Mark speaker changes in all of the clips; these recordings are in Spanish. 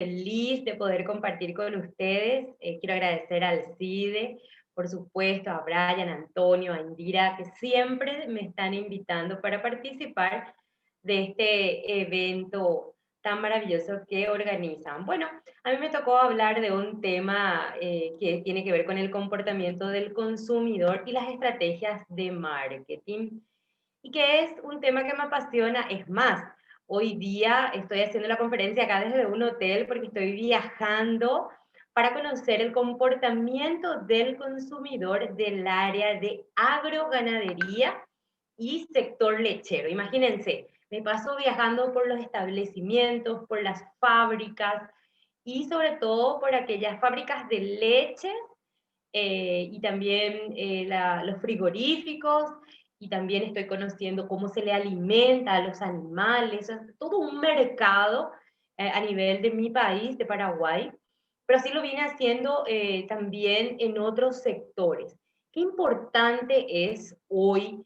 Speaker 1: feliz de poder compartir con ustedes. Quiero agradecer al CIDE, por supuesto, a Brian, a Antonio, a Indira, que siempre me están invitando para participar de este evento tan maravilloso que organizan. Bueno, a mí me tocó hablar de un tema que tiene que ver con el comportamiento del consumidor y las estrategias de marketing, y que es un tema que me apasiona. Es más, hoy día estoy haciendo la conferencia acá desde un hotel porque estoy viajando para conocer el comportamiento del consumidor del área de agroganadería y sector lechero. Imagínense, me paso viajando por los establecimientos, por las fábricas y sobre todo por aquellas fábricas de leche, y también los frigoríficos, y también estoy conociendo cómo se le alimenta a los animales, es todo un mercado a nivel de mi país, de Paraguay, pero así lo viene haciendo también en otros sectores. Qué importante es hoy,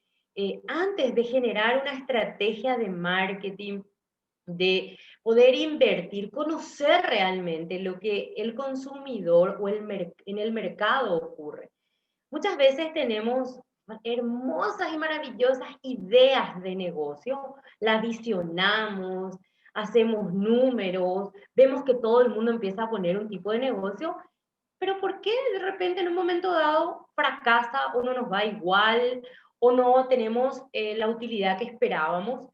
Speaker 1: antes de generar una estrategia de marketing, de poder invertir, conocer realmente lo que el consumidor o en el mercado ocurre. Muchas veces tenemos hermosas y maravillosas ideas de negocio, las visionamos, hacemos números, vemos que todo el mundo empieza a poner un tipo de negocio, pero ¿por qué de repente en un momento dado fracasa o no nos va igual o no tenemos la utilidad que esperábamos?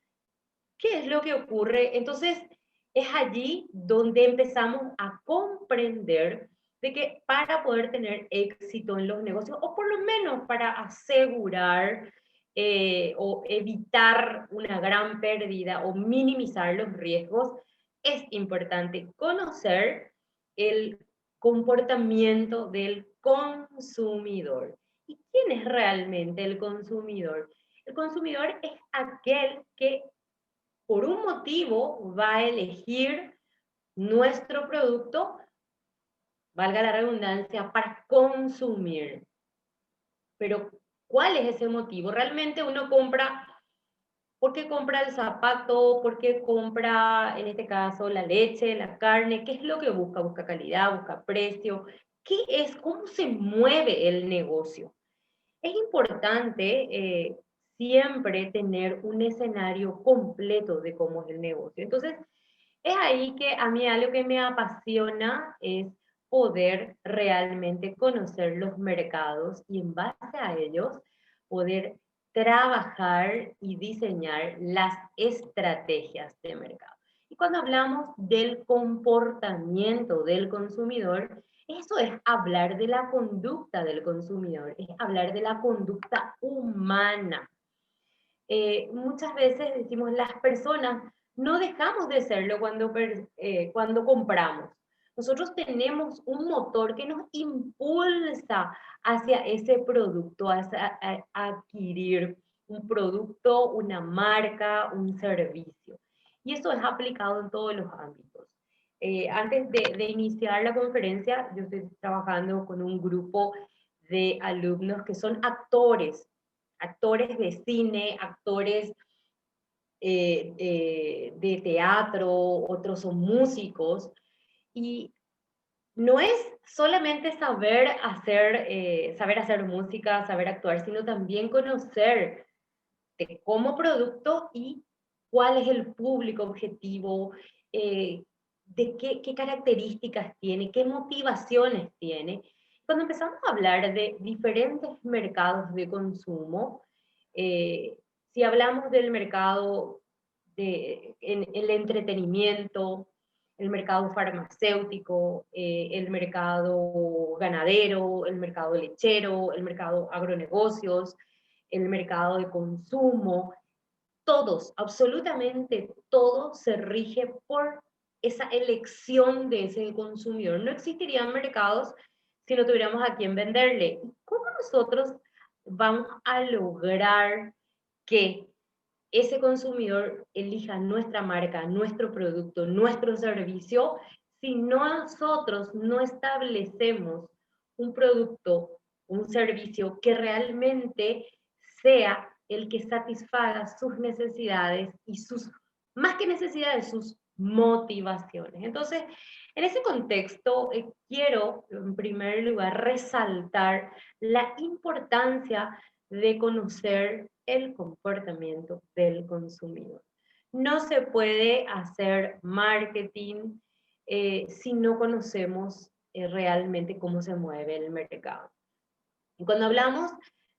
Speaker 1: ¿Qué es lo que ocurre? Entonces, es allí donde empezamos a comprender de que para poder tener éxito en los negocios, o por lo menos para asegurar o evitar una gran pérdida o minimizar los riesgos, es importante conocer el comportamiento del consumidor. ¿Y quién es realmente el consumidor? El consumidor es aquel que por un motivo va a elegir nuestro producto, valga la redundancia, para consumir. Pero, ¿cuál es ese motivo? Realmente uno compra, ¿por qué compra el zapato? ¿Por qué compra, en este caso, la leche, la carne? ¿Qué es lo que busca? ¿Busca calidad? ¿Busca precio? ¿Qué es? ¿Cómo se mueve el negocio? Es importante siempre tener un escenario completo de cómo es el negocio. Entonces, es ahí que a mí algo que me apasiona es poder realmente conocer los mercados y en base a ellos poder trabajar y diseñar las estrategias de mercado. Y cuando hablamos del comportamiento del consumidor, eso es hablar de la conducta del consumidor, es hablar de la conducta humana. Muchas veces decimos las personas no dejamos de serlo cuando compramos. Nosotros tenemos un motor que nos impulsa hacia ese producto, hacia a adquirir un producto, una marca, un servicio. Y eso es aplicado en todos los ámbitos. Antes de iniciar la conferencia, yo estoy trabajando con un grupo de alumnos que son actores de cine, actores de teatro, otros son músicos, y no es solamente saber hacer música, saber actuar, sino también conocer de como producto y cuál es el público objetivo, eh, de qué características tiene, qué motivaciones tiene. Cuando empezamos a hablar de diferentes mercados de consumo, eh, si hablamos del mercado en el entretenimiento, el mercado farmacéutico, el mercado ganadero, el mercado lechero, el mercado agronegocios, el mercado de consumo, todos, absolutamente todo se rige por esa elección de ese consumidor. No existirían mercados si no tuviéramos a quién venderle. ¿Cómo nosotros vamos a lograr que ese consumidor elija nuestra marca, nuestro producto, nuestro servicio, si nosotros no establecemos un producto, un servicio que realmente sea el que satisfaga sus necesidades y sus, más que necesidades, sus motivaciones? Entonces, En ese contexto, quiero, en primer lugar, resaltar la importancia de conocer el comportamiento del consumidor. No se puede hacer marketing si no conocemos realmente cómo se mueve el mercado. Y cuando hablamos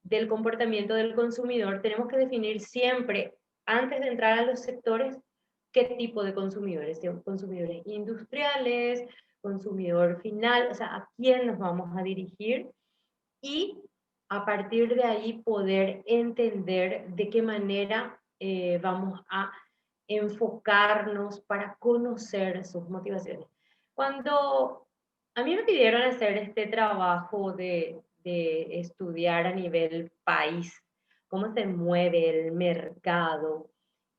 Speaker 1: del comportamiento del consumidor, tenemos que definir siempre, antes de entrar a los sectores, qué tipo de consumidores, si son consumidores industriales, consumidor final, o sea, a quién nos vamos a dirigir y a partir de ahí poder entender de qué manera vamos a enfocarnos para conocer sus motivaciones. Cuando a mí me pidieron hacer este trabajo de estudiar a nivel país, cómo se mueve el mercado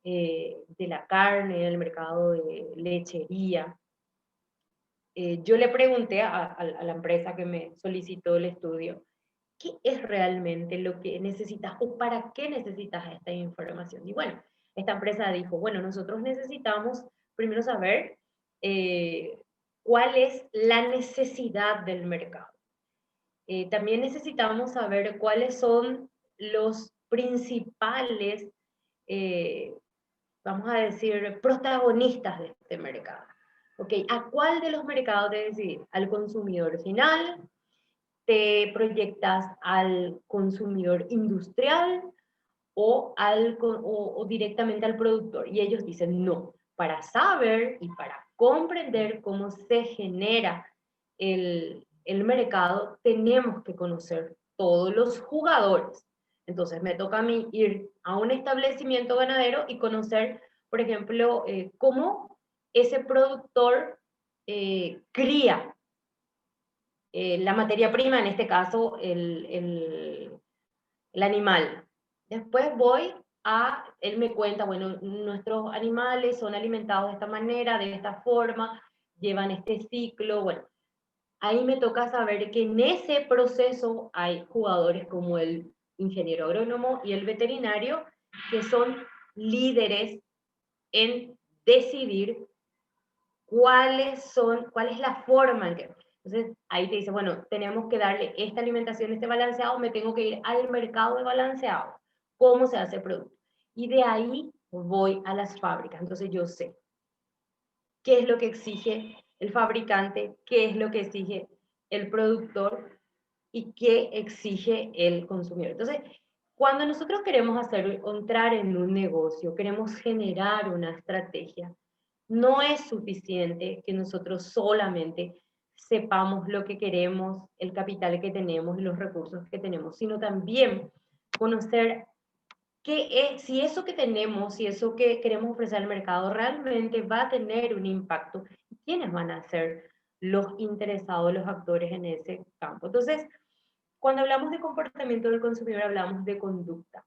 Speaker 1: de la carne, el mercado de lechería, yo le pregunté a la empresa que me solicitó el estudio, ¿qué es realmente lo que necesitas o para qué necesitas esta información? Y bueno, esta empresa dijo, bueno, nosotros necesitamos primero saber eh, cuál es la necesidad del mercado. También necesitamos saber cuáles son los principales, eh, vamos a decir, protagonistas de este mercado. ¿Ok? ¿A cuál de los mercados te decidir? ¿Al consumidor final? ¿Te proyectas al consumidor industrial o directamente al productor? Y ellos dicen, no, para saber y para comprender cómo se genera el mercado, tenemos que conocer todos los jugadores. Entonces me toca a mí ir a un establecimiento ganadero y conocer, por ejemplo, cómo ese productor cría la materia prima, en este caso el animal. Después voy él me cuenta, bueno, nuestros animales son alimentados de esta manera, de esta forma, llevan este ciclo, bueno, ahí me toca saber que en ese proceso hay jugadores como el ingeniero agrónomo y el veterinario, que son líderes en decidir cuál es la forma en que... Entonces, ahí te dice, bueno, tenemos que darle esta alimentación, este balanceado, me tengo que ir al mercado de balanceado. ¿Cómo se hace el producto? Y de ahí voy a las fábricas. Entonces, yo sé qué es lo que exige el fabricante, qué es lo que exige el productor y qué exige el consumidor. Entonces, cuando nosotros queremos entrar en un negocio, queremos generar una estrategia, no es suficiente que nosotros solamente sepamos lo que queremos, el capital que tenemos y los recursos que tenemos, sino también conocer qué es, si eso que tenemos, si eso que queremos ofrecer al mercado realmente va a tener un impacto, y quiénes van a ser los interesados, los actores en ese campo. Entonces, cuando hablamos de comportamiento del consumidor, hablamos de conducta.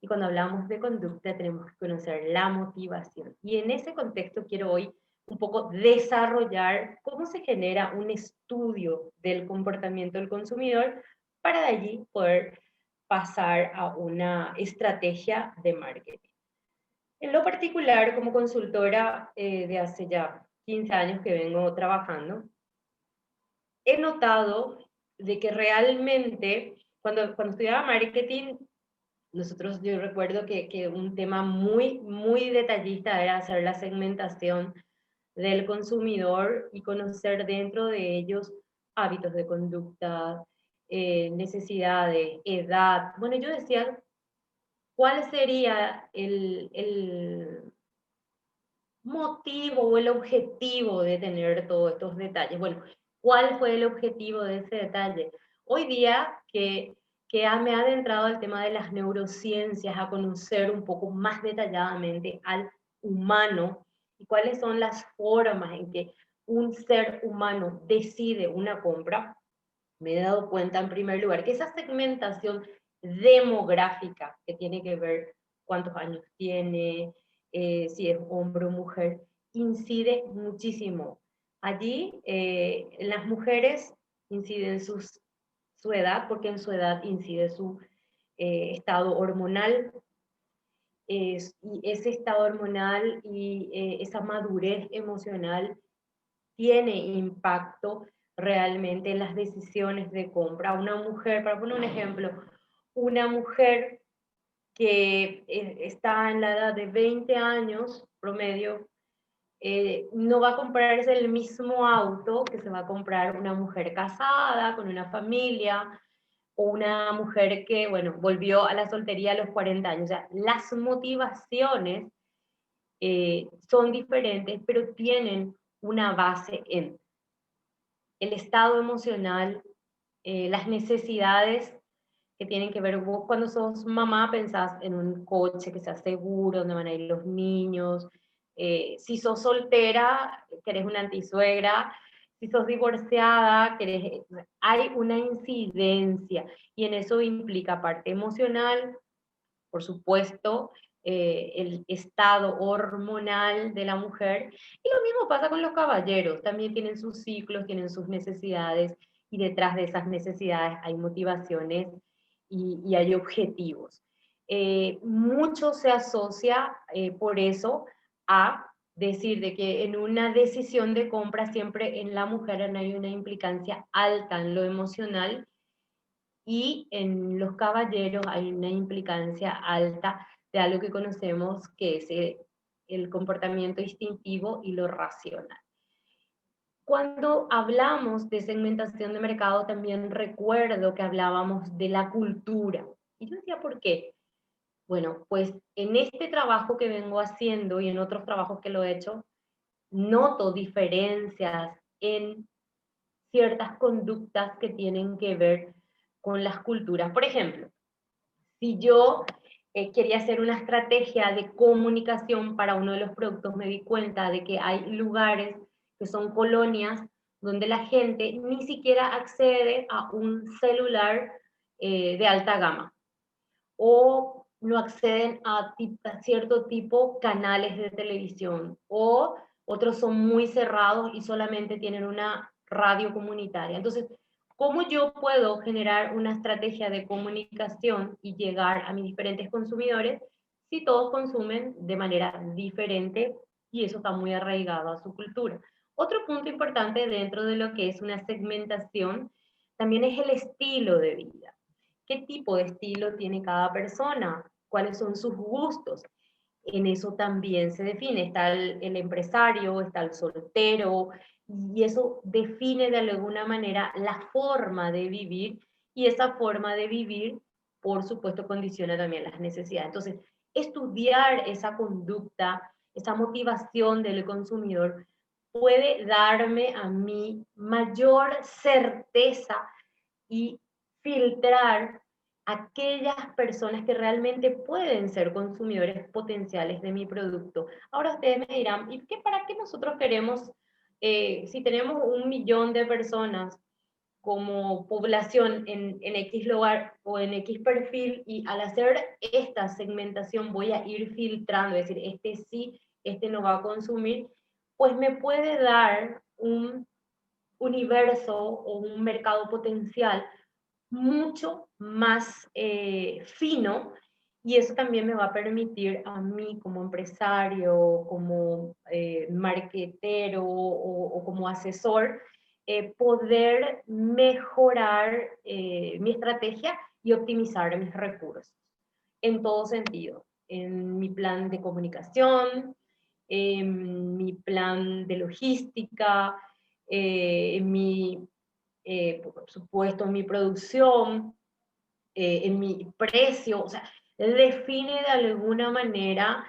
Speaker 1: Y cuando hablamos de conducta, tenemos que conocer la motivación. Y en ese contexto quiero hoy un poco desarrollar cómo se genera un estudio del comportamiento del consumidor para de allí poder pasar a una estrategia de marketing. En lo particular, como consultora de hace ya 15 años que vengo trabajando, he notado de que realmente cuando estudiaba marketing, yo recuerdo que un tema muy detallista era hacer la segmentación del consumidor y conocer dentro de ellos hábitos de conducta, necesidades, edad. Bueno, yo decía, ¿cuál sería el motivo o el objetivo de tener todos estos detalles? Bueno, ¿cuál fue el objetivo de ese detalle? Hoy día que me ha adentrado al tema de las neurociencias, a conocer un poco más detalladamente al humano y cuáles son las formas en que un ser humano decide una compra, me he dado cuenta en primer lugar que esa segmentación demográfica que tiene que ver cuántos años tiene, si es hombre o mujer, incide muchísimo. Allí en las mujeres incide su edad, porque en su edad incide su estado hormonal, y ese estado hormonal y esa madurez emocional tiene impacto realmente en las decisiones de compra. Una mujer, para poner un ejemplo, una mujer que está en la edad de 20 años promedio, no va a comprarse el mismo auto que se va a comprar una mujer casada, con una familia, o una mujer que, bueno, volvió a la soltería a los 40 años. O sea, las motivaciones son diferentes, pero tienen una base en el estado emocional, las necesidades que tienen que ver, vos cuando sos mamá pensás en un coche que sea seguro, donde van a ir los niños, si sos soltera, querés una antisuegra, si sos divorciada, querés, hay una incidencia y en eso implica parte emocional, por supuesto, el estado hormonal de la mujer. Y lo mismo pasa con los caballeros, también tienen sus ciclos, tienen sus necesidades, y detrás de esas necesidades hay motivaciones y hay objetivos. Mucho se asocia por eso a decir de que en una decisión de compra siempre en la mujer hay una implicancia alta en lo emocional y en los caballeros hay una implicancia alta de algo que conocemos que es el comportamiento instintivo y lo racional. Cuando hablamos de segmentación de mercado, también recuerdo que hablábamos de la cultura. Y yo decía, ¿por qué? Bueno, pues en este trabajo que vengo haciendo y en otros trabajos que lo he hecho, noto diferencias en ciertas conductas que tienen que ver con las culturas. Por ejemplo, si yo quería hacer una estrategia de comunicación para uno de los productos, me di cuenta de que hay lugares que son colonias donde la gente ni siquiera accede a un celular de alta gama o no acceden a cierto tipo canales de televisión o otros son muy cerrados y solamente tienen una radio comunitaria. Entonces, ¿cómo yo puedo generar una estrategia de comunicación y llegar a mis diferentes consumidores si todos consumen de manera diferente y eso está muy arraigado a su cultura? Otro punto importante dentro de lo que es una segmentación también es el estilo de vida. ¿Qué tipo de estilo tiene cada persona? ¿Cuáles son sus gustos? En eso también se define. Está el empresario, está el soltero, y eso define de alguna manera la forma de vivir, y esa forma de vivir, por supuesto, condiciona también las necesidades. Entonces, estudiar esa conducta, esa motivación del consumidor, puede darme a mí mayor certeza y filtrar aquellas personas que realmente pueden ser consumidores potenciales de mi producto. Ahora ustedes me dirán, ¿y qué, para qué nosotros queremos, si tenemos 1 millón de personas como población en X lugar o en X perfil, y al hacer esta segmentación voy a ir filtrando, es decir, este sí, este no va a consumir, pues me puede dar un universo o un mercado potencial mucho más fino, y eso también me va a permitir a mí como empresario, como marketero o como asesor, poder mejorar mi estrategia y optimizar mis recursos en todo sentido, en mi plan de comunicación, en mi plan de logística, en mi por supuesto, en mi producción, en mi precio, o sea, define de alguna manera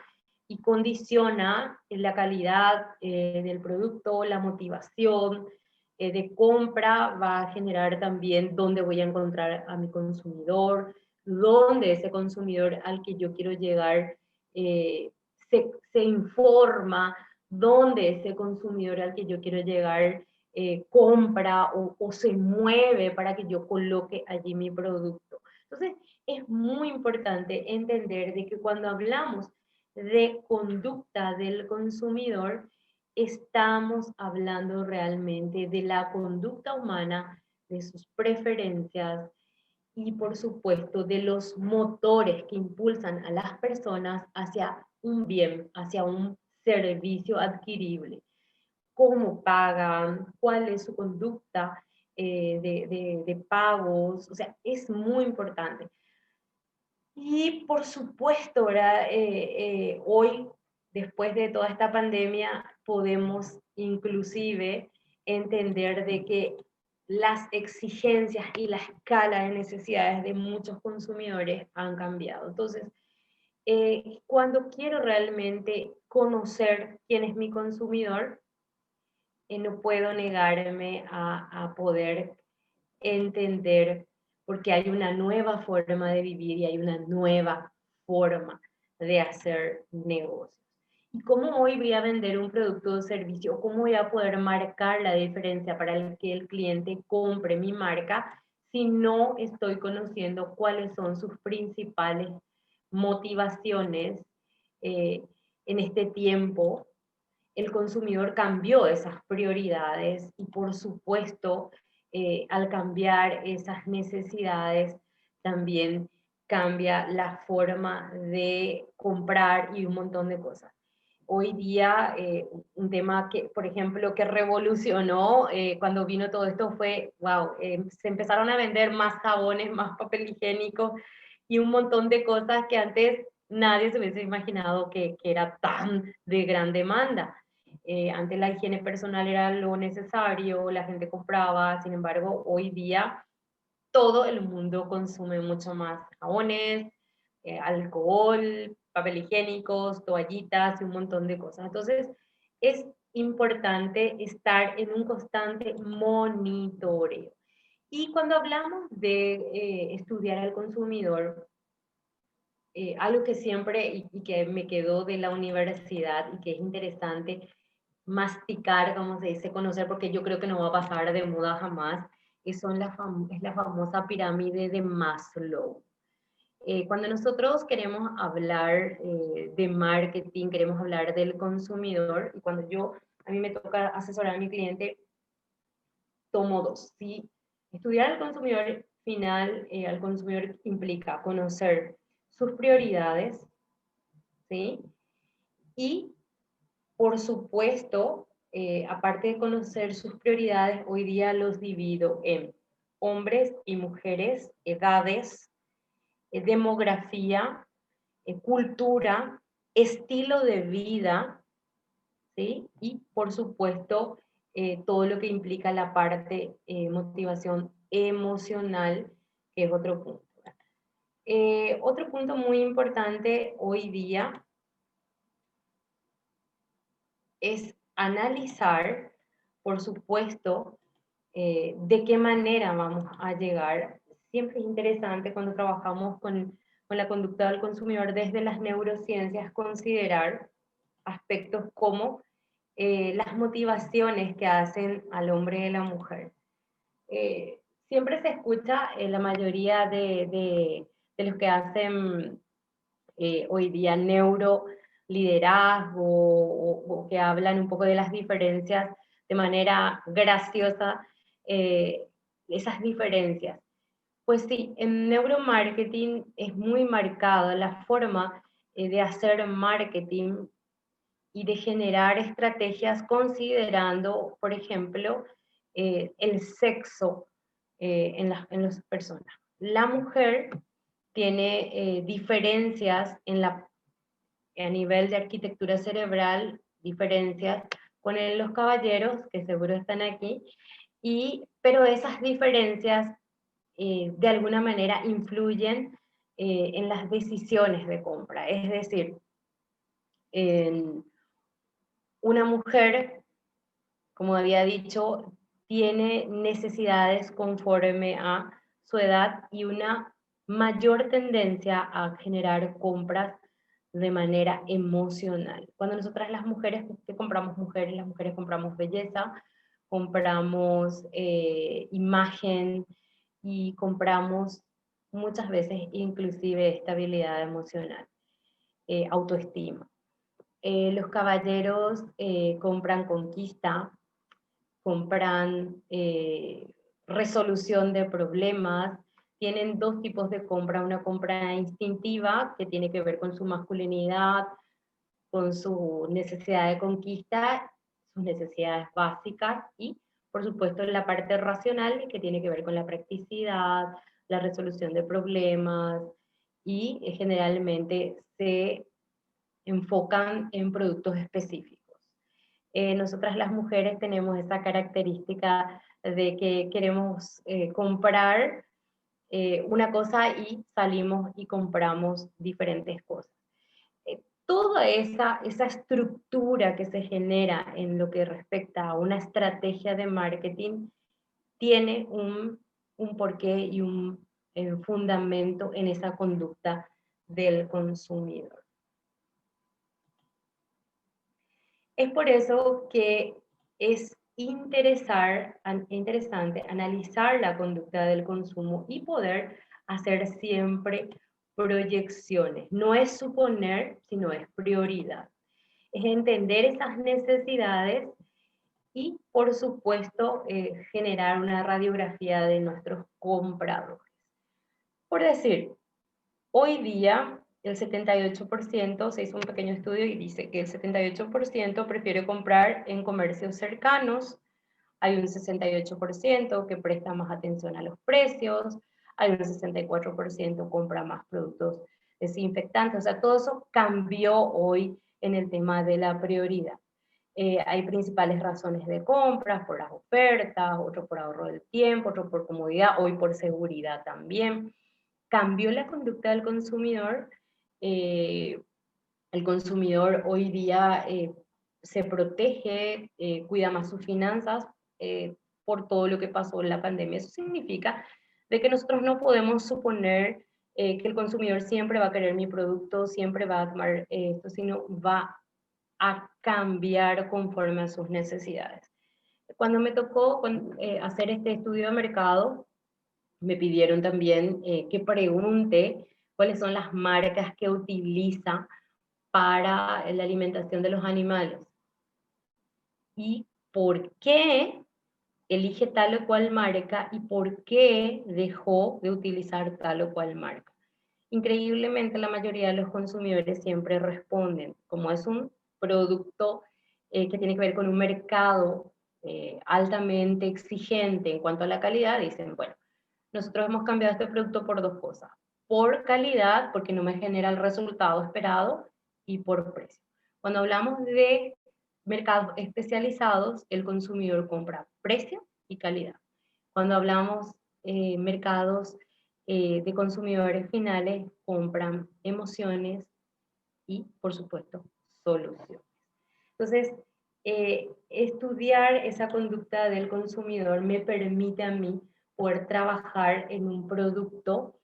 Speaker 1: y condiciona la calidad del producto, la motivación de compra, va a generar también dónde voy a encontrar a mi consumidor, dónde ese consumidor al que yo quiero llegar se informa, dónde ese consumidor al que yo quiero llegar compra o se mueve para que yo coloque allí mi producto. Entonces, es muy importante entender de que cuando hablamos de conducta del consumidor, estamos hablando realmente de la conducta humana, de sus preferencias y, por supuesto, de los motores que impulsan a las personas hacia un bien, hacia un servicio adquirible. cómo pagan, cuál es su conducta de pagos, o sea, es muy importante. Y por supuesto, ¿verdad? Hoy, después de toda esta pandemia, podemos inclusive entender de que las exigencias y la escala de necesidades de muchos consumidores han cambiado. Entonces, cuando quiero realmente conocer quién es mi consumidor, no puedo negarme a poder entender, porque hay una nueva forma de vivir y hay una nueva forma de hacer negocios. ¿Y cómo hoy voy a vender un producto o servicio? ¿Cómo voy a poder marcar la diferencia para que el cliente compre mi marca si no estoy conociendo cuáles son sus principales motivaciones en este tiempo? El consumidor cambió esas prioridades y por supuesto, al cambiar esas necesidades, también cambia la forma de comprar y un montón de cosas. Hoy día, un tema que, por ejemplo, que revolucionó cuando vino todo esto fue, wow, se empezaron a vender más jabones, más papel higiénico y un montón de cosas que antes nadie se hubiese imaginado que era tan de gran demanda. Antes la higiene personal era lo necesario, la gente compraba, sin embargo, hoy día todo el mundo consume mucho más jabones, alcohol, papel higiénicos, toallitas y un montón de cosas. Entonces, es importante estar en un constante monitoreo. Y cuando hablamos de estudiar al consumidor, algo que siempre y que me quedó de la universidad y que es interesante masticar, como se dice, conocer, porque yo creo que no va a pasar de moda jamás, es la famosa pirámide de Maslow. Cuando nosotros queremos hablar de marketing, queremos hablar del consumidor, y cuando a mí me toca asesorar a mi cliente, tomo dos, ¿sí? Estudiar al consumidor final, al consumidor implica conocer sus prioridades, ¿sí? Y por supuesto, aparte de conocer sus prioridades, hoy día los divido en hombres y mujeres, edades, demografía, cultura, estilo de vida, ¿sí? Y por supuesto, todo lo que implica la parte motivación emocional, que es otro punto. Otro punto muy importante hoy día es analizar, por supuesto, de qué manera vamos a llegar. Siempre es interesante cuando trabajamos con la conducta del consumidor desde las neurociencias considerar aspectos como las motivaciones que hacen al hombre y a la mujer. Siempre se escucha en la mayoría de los que hacen hoy día neuroliderazgo o que hablan un poco de las diferencias de manera graciosa, esas diferencias. Pues sí, en neuromarketing es muy marcada la forma de hacer marketing y de generar estrategias considerando, por ejemplo, el sexo en las personas. La mujer tiene diferencias a nivel de arquitectura cerebral, diferencias con los caballeros, que seguro están aquí, pero esas diferencias de alguna manera influyen en las decisiones de compra. Es decir, una mujer, como había dicho, tiene necesidades conforme a su edad y una mayor tendencia a generar compras de manera emocional. Cuando nosotras las mujeres, que compramos mujeres, las mujeres compramos belleza, compramos imagen y compramos muchas veces inclusive estabilidad emocional, autoestima. Los caballeros compran conquista, compran resolución de problemas, tienen dos tipos de compra, una compra instintiva que tiene que ver con su masculinidad, con su necesidad de conquista, sus necesidades básicas y, por supuesto, la parte racional que tiene que ver con la practicidad, la resolución de problemas y generalmente se enfocan en productos específicos. Nosotras las mujeres tenemos esa característica de que queremos comprar una cosa y salimos y compramos diferentes cosas. Toda esa estructura que se genera en lo que respecta a una estrategia de marketing tiene un porqué y un fundamento en esa conducta del consumidor. Es por eso que es interesante analizar la conducta del consumo y poder hacer siempre proyecciones. No es suponer, sino es prioridad. Es entender esas necesidades y, por supuesto, generar una radiografía de nuestros compradores. Por decir, hoy día el 78%, se hizo un pequeño estudio y dice que el 78% prefiere comprar en comercios cercanos, hay un 68% que presta más atención a los precios, hay un 64% compra más productos desinfectantes, o sea, todo eso cambió hoy en el tema de la prioridad. Hay principales razones de compras, por las ofertas, otro por ahorro del tiempo, otro por comodidad, hoy por seguridad también. Cambió la conducta del consumidor. El consumidor hoy día se protege, cuida más sus finanzas por todo lo que pasó en la pandemia. Eso significa de que nosotros no podemos suponer que el consumidor siempre va a querer mi producto, siempre va a tomar esto, sino va a cambiar conforme a sus necesidades. Cuando me tocó hacer este estudio de mercado, me pidieron también que pregunte cuáles son las marcas que utiliza para la alimentación de los animales y por qué elige tal o cual marca y por qué dejó de utilizar tal o cual marca. Increíblemente, la mayoría de los consumidores siempre responden, como es un producto que tiene que ver con un mercado altamente exigente en cuanto a la calidad, dicen, bueno, nosotros hemos cambiado este producto por dos cosas, por calidad, porque no me genera el resultado esperado, y por precio. Cuando hablamos de mercados especializados, el consumidor compra precio y calidad. Cuando hablamos mercados de consumidores finales, compran emociones y, por supuesto, soluciones. Entonces, estudiar esa conducta del consumidor me permite a mí poder trabajar en un producto,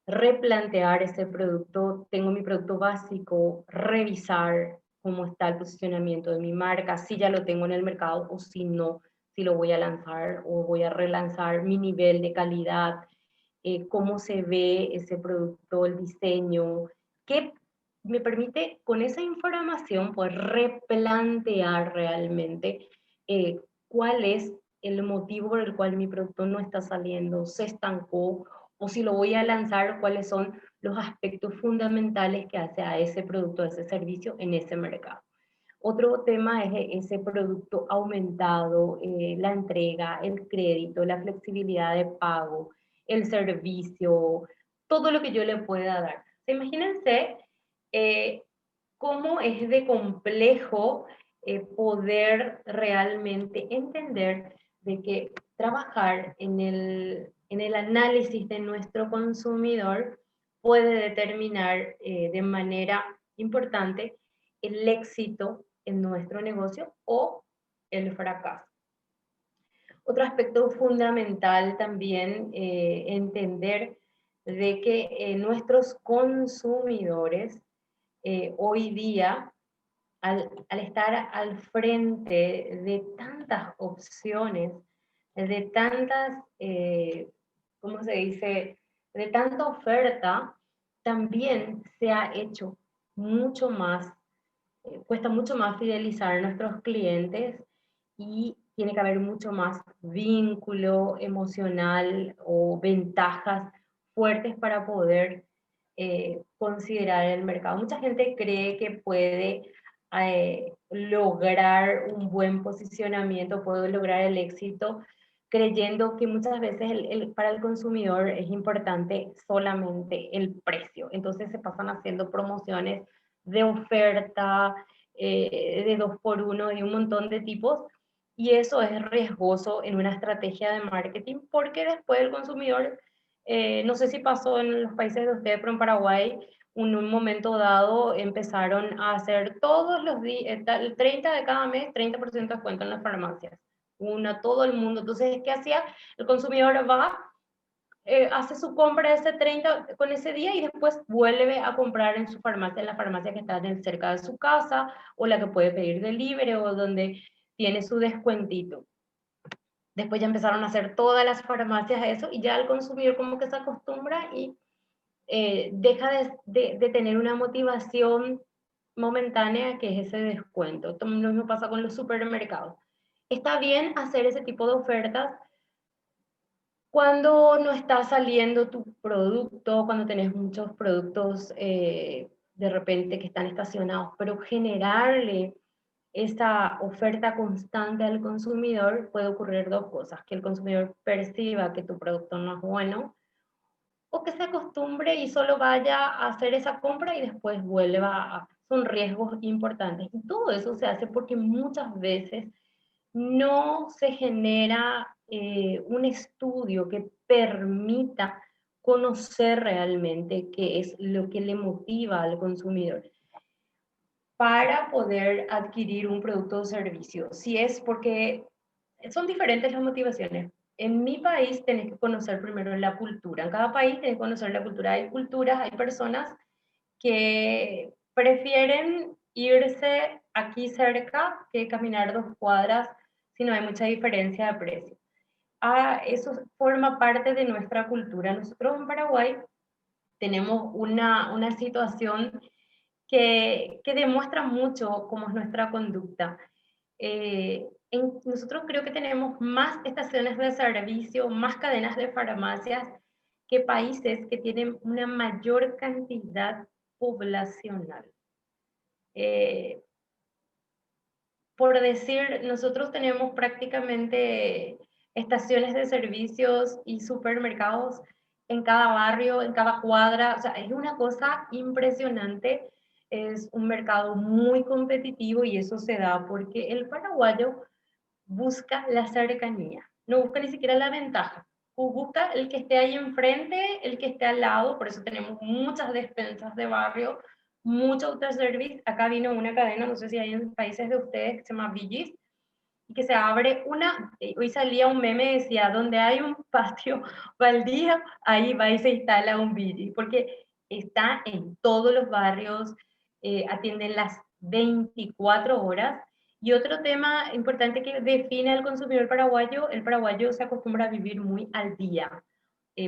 Speaker 1: replantear ese producto, tengo mi producto básico, revisar cómo está el posicionamiento de mi marca, si ya lo tengo en el mercado o si no, si lo voy a lanzar o voy a relanzar, mi nivel de calidad, cómo se ve ese producto, el diseño, qué me permite con esa información poder replantear realmente cuál es el motivo por el cual mi producto no está saliendo, se estancó, o si lo voy a lanzar, cuáles son los aspectos fundamentales que hace a ese producto, a ese servicio en ese mercado. Otro tema es ese producto aumentado, la entrega, el crédito, la flexibilidad de pago, el servicio, todo lo que yo le pueda dar. Imagínense eh, cómo es de complejo poder realmente entender de que trabajar en el análisis de nuestro consumidor puede determinar de manera importante el éxito en nuestro negocio o el fracaso. Otro aspecto fundamental también entender de que nuestros consumidores hoy día, al estar al frente de tantas opciones, de tantas, ¿cómo se dice?, de tanta oferta, también se ha hecho mucho más, cuesta mucho más fidelizar a nuestros clientes y tiene que haber mucho más vínculo emocional o ventajas fuertes para poder considerar el mercado. Mucha gente cree que puede lograr un buen posicionamiento, puedo lograr el éxito, creyendo que muchas veces para el consumidor es importante solamente el precio. Entonces se pasan haciendo promociones de oferta, de 2x1, de un montón de tipos, y eso es riesgoso en una estrategia de marketing, porque después el consumidor, no sé si pasó en los países de ustedes, pero en Paraguay, en un momento dado empezaron a hacer todos los días, el 30 de cada mes, 30% de descuento en las farmacias. Todo el mundo. Entonces, ¿qué hacía? El consumidor va, hace su compra ese 30 con ese día y después vuelve a comprar en su farmacia, en la farmacia que está cerca de su casa o la que puede pedir delivery o donde tiene su descuentito. Después ya empezaron a hacer todas las farmacias eso y ya el consumidor como que se acostumbra y deja de tener una motivación momentánea que es ese descuento. Lo mismo pasa con los supermercados. Está bien hacer ese tipo de ofertas cuando no está saliendo tu producto, cuando tenés muchos productos de repente que están estacionados, pero generarle esa oferta constante al consumidor puede ocurrir dos cosas: que el consumidor perciba que tu producto no es bueno, o que se acostumbre y solo vaya a hacer esa compra y después vuelva a... Son riesgos importantes. Y todo eso se hace porque muchas veces no se genera un estudio que permita conocer realmente qué es lo que le motiva al consumidor para poder adquirir un producto o servicio. Si es porque son diferentes las motivaciones. En mi país tenés que conocer primero la cultura. En cada país tenés que conocer la cultura. Hay culturas, hay personas que prefieren irse aquí cerca que caminar 2 cuadras si no hay mucha diferencia de precio. Eso forma parte de nuestra cultura. Nosotros en Paraguay tenemos una situación que demuestra mucho cómo es nuestra conducta. Nosotros creo que tenemos más estaciones de servicio, más cadenas de farmacias que países que tienen una mayor cantidad poblacional. Eh, por decir, nosotros tenemos prácticamente estaciones de servicios y supermercados en cada barrio, en cada cuadra. O sea, es una cosa impresionante. Es un mercado muy competitivo y eso se da porque el paraguayo busca la cercanía, no busca ni siquiera la ventaja. Busca el que esté ahí enfrente, el que esté al lado. Por eso tenemos muchas despensas de barrio, mucho autoservice. Acá vino una cadena, no sé si hay en países de ustedes, que se llama Villis, y que se abre hoy salía un meme, decía, donde hay un patio baldío, ahí va y se instala un Villis, porque está en todos los barrios, atienden las 24 horas. Y otro tema importante que define al consumidor paraguayo: el paraguayo se acostumbra a vivir muy al día,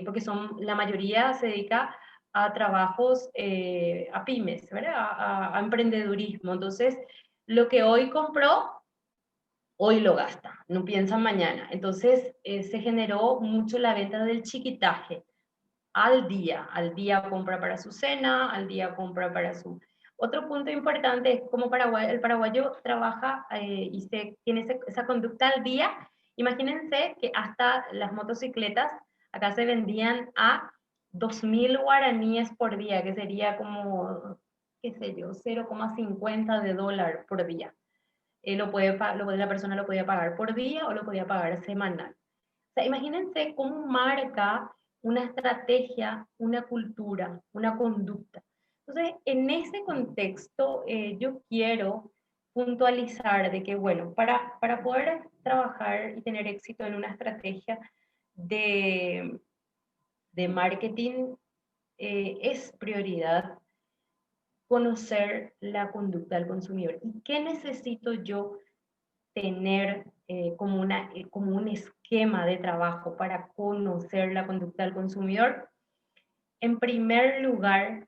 Speaker 1: porque la mayoría se dedica a trabajos, a pymes, ¿verdad? A emprendedurismo. Entonces, lo que hoy compró, hoy lo gasta, no piensa mañana. Entonces, se generó mucho la venta del chiquitaje, al día compra para su cena, al día compra para su... Otro punto importante es cómo el paraguayo trabaja, tiene esa conducta al día. Imagínense que hasta las motocicletas acá se vendían a 2.000 guaraníes por día, que sería como, qué sé yo, 0,50 de dólar por día. La persona lo podía pagar por día o lo podía pagar semanal. O sea, imagínense cómo marca una estrategia, una cultura, una conducta. Entonces, en ese contexto, yo quiero puntualizar de que, bueno, para poder trabajar y tener éxito en una estrategia de, de marketing, es prioridad conocer la conducta del consumidor. ¿Y qué necesito yo tener como un esquema de trabajo para conocer la conducta del consumidor? En primer lugar,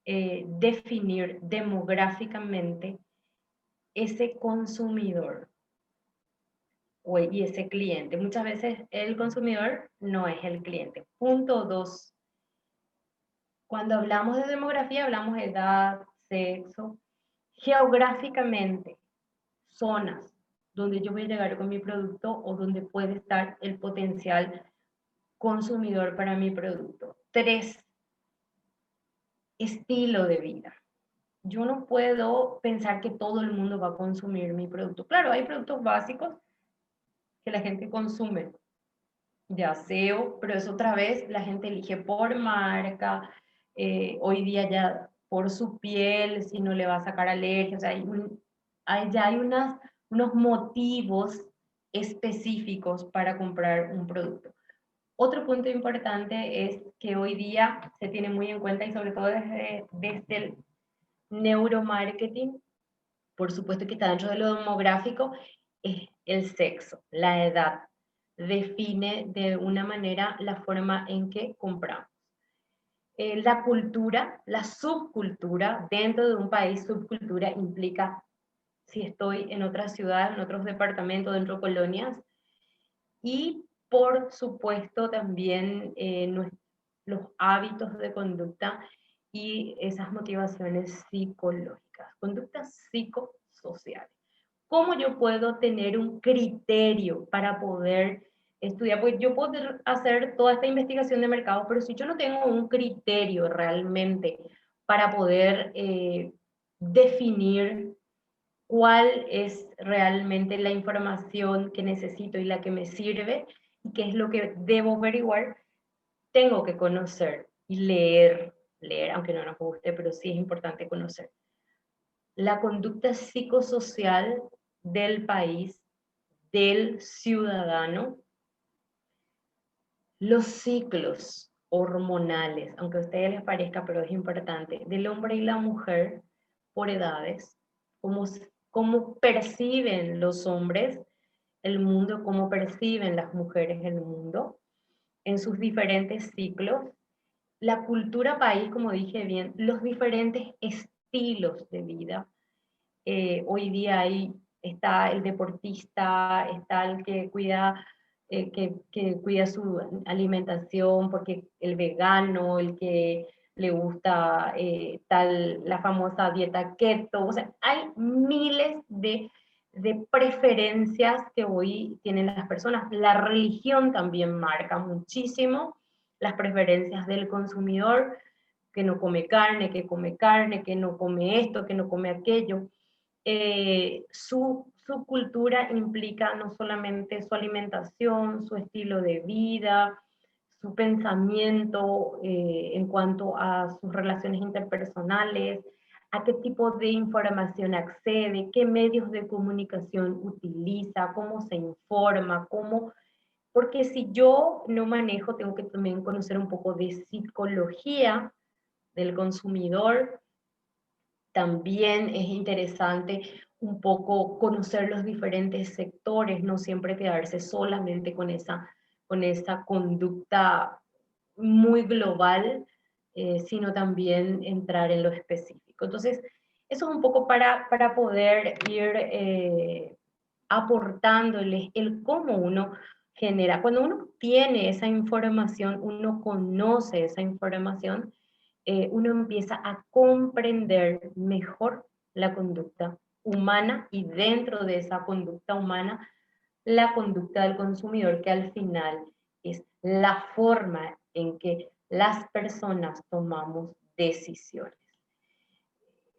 Speaker 1: definir demográficamente ese consumidor y ese cliente. Muchas veces el consumidor no es el cliente. Punto 2. Cuando hablamos de demografía, hablamos de edad, sexo, geográficamente. zonas donde yo voy a llegar con mi producto o donde puede estar el potencial consumidor para mi producto. 3, estilo de vida. Yo no puedo pensar que todo el mundo va a consumir mi producto. Claro, hay productos básicos que la gente consume, de aseo, pero es otra vez, la gente elige por marca, hoy día ya por su piel, si no le va a sacar alergia, o sea, ya hay unos motivos específicos para comprar un producto. Otro punto importante es que hoy día se tiene muy en cuenta, y sobre todo desde el neuromarketing, por supuesto que está dentro de lo demográfico, es el sexo, la edad. Define de una manera la forma en que compramos. La cultura, la subcultura, dentro de un país, subcultura implica si estoy en otra ciudad, en otros departamentos, dentro de colonias, y por supuesto también los hábitos de conducta y esas motivaciones psicológicas, conductas psicosociales. ¿Cómo yo puedo tener un criterio para poder estudiar? Pues yo puedo hacer toda esta investigación de mercado, pero si yo no tengo un criterio realmente para poder definir cuál es realmente la información que necesito y la que me sirve y qué es lo que debo averiguar, tengo que conocer y leer, aunque no nos guste, pero sí es importante conocer la conducta psicosocial del país, del ciudadano, los ciclos hormonales, aunque a ustedes les parezca, pero es importante, del hombre y la mujer por edades, cómo, cómo perciben los hombres el mundo, cómo perciben las mujeres el mundo en sus diferentes ciclos, la cultura país, como dije bien, los diferentes estilos de vida. Hoy día ahí está el deportista, está el que cuida, que cuida su alimentación, porque el vegano, el que le gusta la famosa dieta keto, o sea, hay miles de preferencias que hoy tienen las personas. La religión también marca muchísimo las preferencias del consumidor, que no come carne, que no come esto, que no come aquello. Su cultura implica no solamente su alimentación, su estilo de vida, su pensamiento en cuanto a sus relaciones interpersonales, a qué tipo de información accede, qué medios de comunicación utiliza, cómo se informa, porque si yo no manejo, tengo que también conocer un poco de psicología del consumidor. También es interesante un poco conocer los diferentes sectores, no siempre quedarse solamente con esa conducta muy global, sino también entrar en lo específico. Entonces, eso es un poco para poder ir aportándoles el cómo uno genera. Cuando uno tiene esa información, uno conoce esa información, uno empieza a comprender mejor la conducta humana y dentro de esa conducta humana, la conducta del consumidor, que al final es la forma en que las personas tomamos decisiones.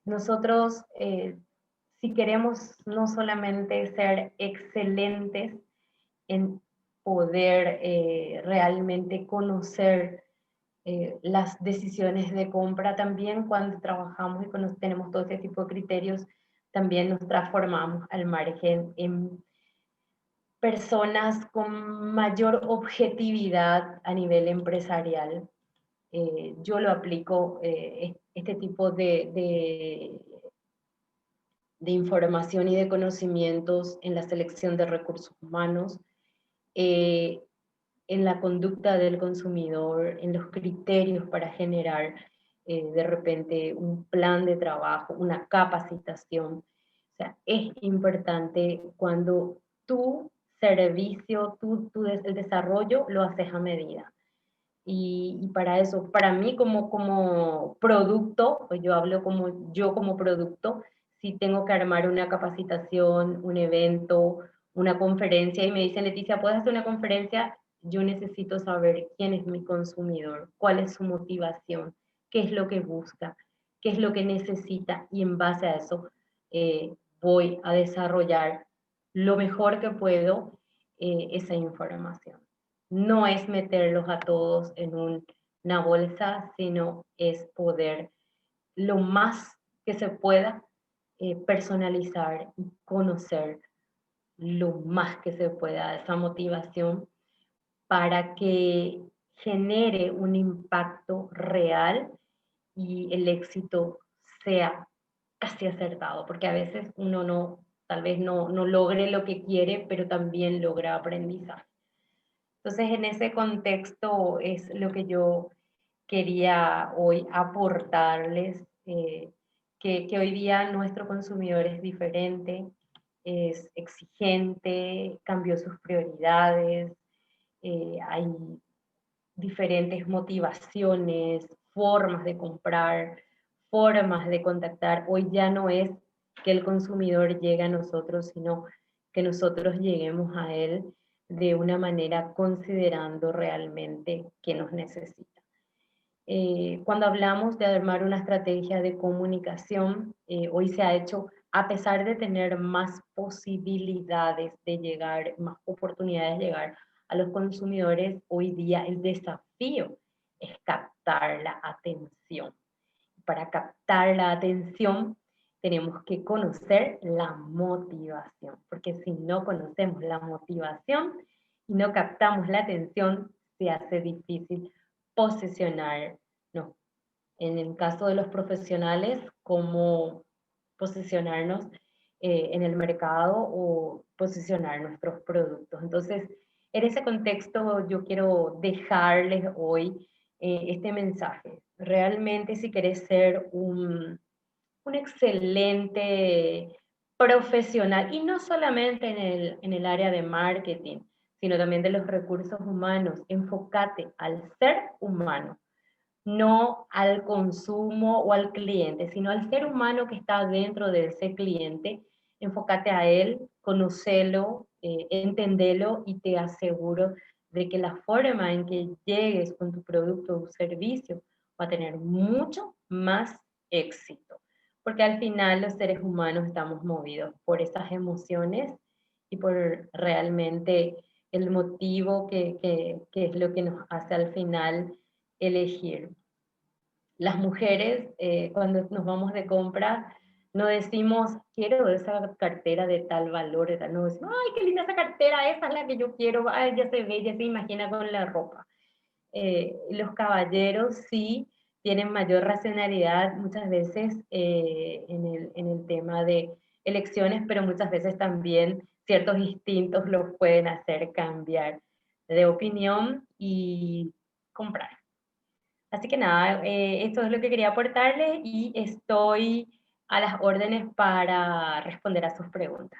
Speaker 1: Nosotros, si queremos no solamente ser excelentes en poder realmente conocer las decisiones de compra, también cuando trabajamos y cuando tenemos todo este tipo de criterios, también nos transformamos al margen en personas con mayor objetividad a nivel empresarial. Yo lo aplico, este tipo de información y de conocimientos en la selección de recursos humanos, eh, en la conducta del consumidor, en los criterios para generar de repente un plan de trabajo, una capacitación. O sea, es importante cuando tu servicio, el desarrollo lo haces a medida. Y para eso, para mí como producto, pues yo hablo como yo como producto, si tengo que armar una capacitación, un evento, una conferencia, y me dicen, Leticia, ¿puedes hacer una conferencia? Yo necesito saber quién es mi consumidor, cuál es su motivación, qué es lo que busca, qué es lo que necesita, y en base a eso voy a desarrollar lo mejor que puedo esa información. No es meterlos a todos en una bolsa, sino es poder lo más que se pueda personalizar y conocer lo más que se pueda esa motivación para que genere un impacto real y el éxito sea casi acertado, porque a veces uno no, tal vez no logre lo que quiere, pero también logra aprendizaje. Entonces, en ese contexto es lo que yo quería hoy aportarles, que hoy día nuestro consumidor es diferente, es exigente, cambió sus prioridades, hay diferentes motivaciones, formas de comprar, formas de contactar. Hoy ya no es que el consumidor llegue a nosotros, sino que nosotros lleguemos a él de una manera considerando realmente que nos necesita. Cuando hablamos de armar una estrategia de comunicación, hoy se ha hecho, a pesar de tener más posibilidades de llegar, más oportunidades de llegar a los consumidores, hoy día el desafío es captar la atención. Para captar la atención tenemos que conocer la motivación, porque si no conocemos la motivación y no captamos la atención, se hace difícil posicionar, no, en el caso de los profesionales, cómo posicionarnos en el mercado o posicionar nuestros productos. Entonces, en ese contexto yo quiero dejarles hoy este mensaje. Realmente si querés ser un excelente profesional, y no solamente en el área de marketing, sino también de los recursos humanos, enfócate al ser humano, no al consumo o al cliente, sino al ser humano que está dentro de ese cliente. Enfócate a él, conocelo, entendelo, y te aseguro de que la forma en que llegues con tu producto o servicio va a tener mucho más éxito. Porque al final los seres humanos estamos movidos por esas emociones y por realmente el motivo que es lo que nos hace al final elegir. Las mujeres, cuando nos vamos de compra, no decimos, quiero esa cartera de tal valor, de tal, no decimos, ay, qué linda esa cartera, esa es la que yo quiero, ay, ya se ve, ya se imagina con la ropa. Los caballeros sí tienen mayor racionalidad muchas veces en el tema de elecciones, pero muchas veces también ciertos instintos los pueden hacer cambiar de opinión y comprar. Así que nada, esto es lo que quería aportarles y estoy a las órdenes para responder a sus preguntas.